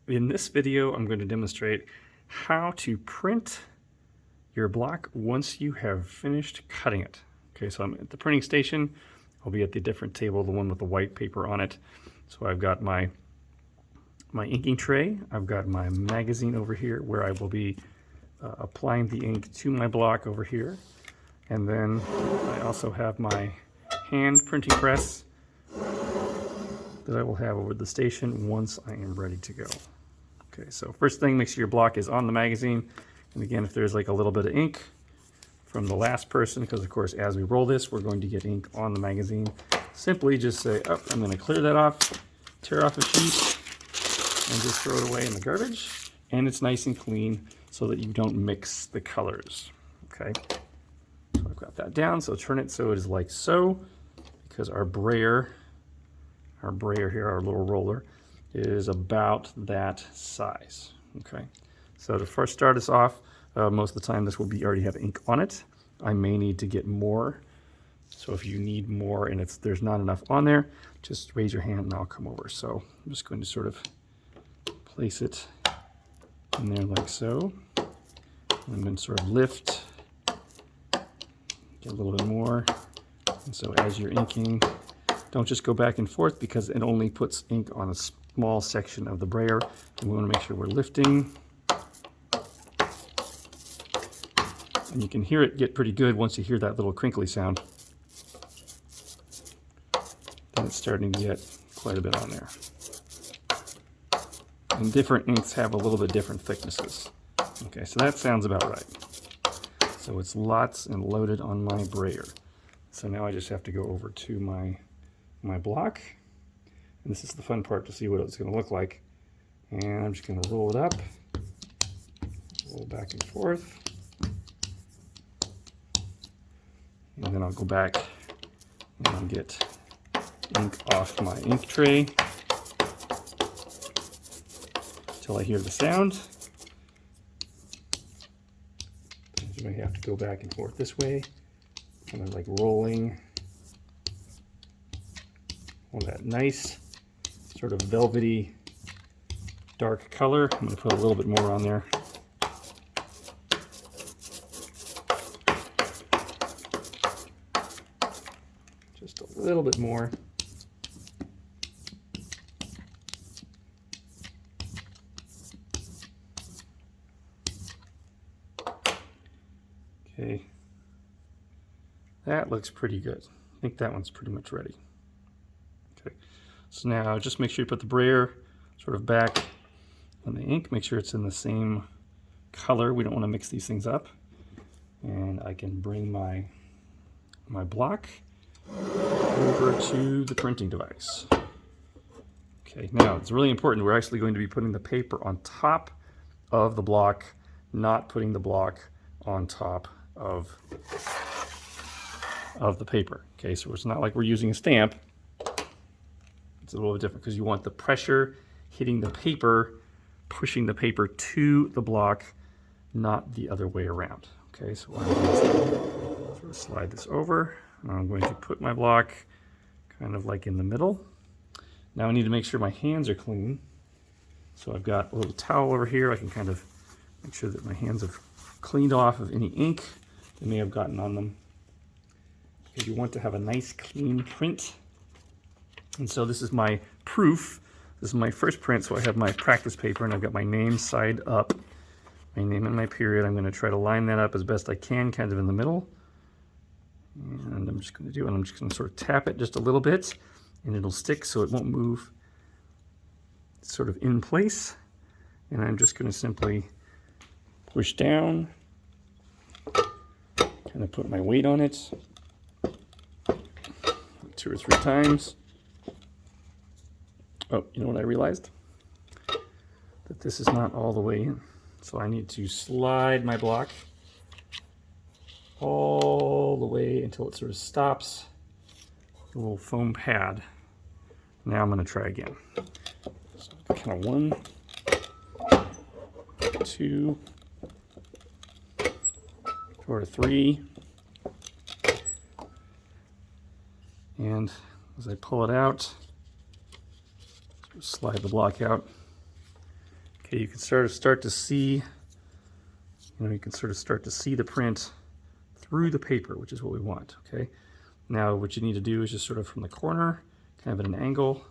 In this video, I'm going to demonstrate how to print your block once you have finished cutting it. Okay, so I'm at the printing station. I'll be at the different table, the one with the white paper on it. So I've got my inking tray. I've got my magazine over here where I will be applying the ink to my block over here. And then I also have my hand printing press that I will have over the station once I am ready to go. Okay, so first thing, make sure your block is on the magazine. And again, if there's like a little bit of ink from the last person, because of course as we roll this, we're going to get ink on the magazine, simply just say, oh, I'm going to clear that off, tear off a sheet, and just throw it away in the garbage. And it's nice and clean so that you don't mix the colors. Okay, so I've got that down, so turn it so it is like so, because our brayer here, our little roller, is about that size. Okay, so to first start us off, most of the time this will be already have ink on it. I may need to get more, so if you need more and there's not enough on there, just raise your hand and I'll come over. So I'm just going to sort of place it in there like so. I'm going to sort of lift, get a little bit more, and so as you're inking, don't just go back and forth because it only puts ink on a small section of the brayer, and we want to make sure we're lifting. And you can hear it get pretty good once you hear that little crinkly sound. Then it's starting to get quite a bit on there. And different inks have a little bit different thicknesses. Okay, so that sounds about right. So it's lots and loaded on my brayer. So now I just have to go over to my block. And this is the fun part, to see what it's going to look like. And I'm just going to roll it up, roll back and forth. And then I'll go back and get ink off my ink tray until I hear the sound. I have to go back and forth this way, kind of like rolling all that nice sort of velvety dark color. I'm going to put a little bit more on there. Just a little bit more. Okay, that looks pretty good. I think that one's pretty much ready. Okay, so now just make sure you put the brayer sort of back on the ink. Make sure it's in the same color. We don't want to mix these things up. And I can bring my block over to the printing device. Okay, now it's really important. We're actually going to be putting the paper on top of the block, not putting the block on top of the paper. Okay, so it's not like we're using a stamp. It's a little bit different because you want the pressure hitting the paper, pushing the paper to the block, not the other way around. Okay, so I'm going to sort of slide this over, and I'm going to put my block kind of like in the middle. Now I need to make sure my hands are clean. So I've got a little towel over here. I can kind of make sure that my hands have cleaned off of any ink that may have gotten on them, because you want to have a nice clean print. And so this is my proof. This is my first print, so I have my practice paper and I've got my name side up, my name and my period. I'm going to try to line that up as best I can, kind of in the middle. And I'm just going to sort of tap it just a little bit, and it'll stick so it won't move. It's sort of in place. And I'm just going to simply push down, kind of put my weight on it 2 or 3 times. Oh, you know what I realized? That this is not all the way in. So I need to slide my block all the way until it sort of stops the little foam pad. Now I'm going to try again. So kind of 1, 2, sort of 3. And as I pull it out, slide the block out, Okay, you can start to see, you can sort of start to see the print through the paper, which is what we want. Okay, now what you need to do is just sort of from the corner, kind of at an angle,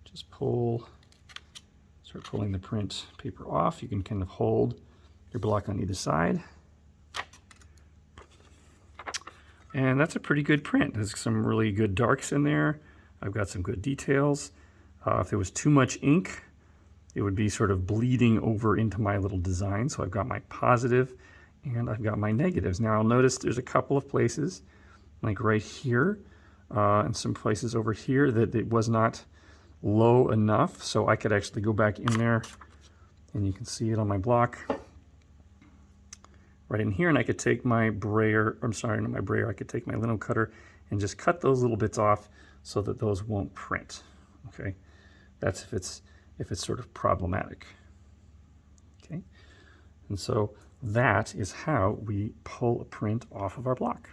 just start pulling the print paper off. You can kind of hold your block on either side. And that's a pretty good print. There's some really good darks in there. I've got some good details. If there was too much ink, it would be sort of bleeding over into my little design. So I've got my positive and I've got my negatives. Now I'll notice there's a couple of places, like right here, and some places over here that it was not low enough. So I could actually go back in there and you can see it on my block right in here, and I could take my brayer, I'm sorry, not my brayer, I could take my lino cutter and just cut those little bits off so that those won't print. Okay, that's if it's sort of problematic. Okay, and so that is how we pull a print off of our block.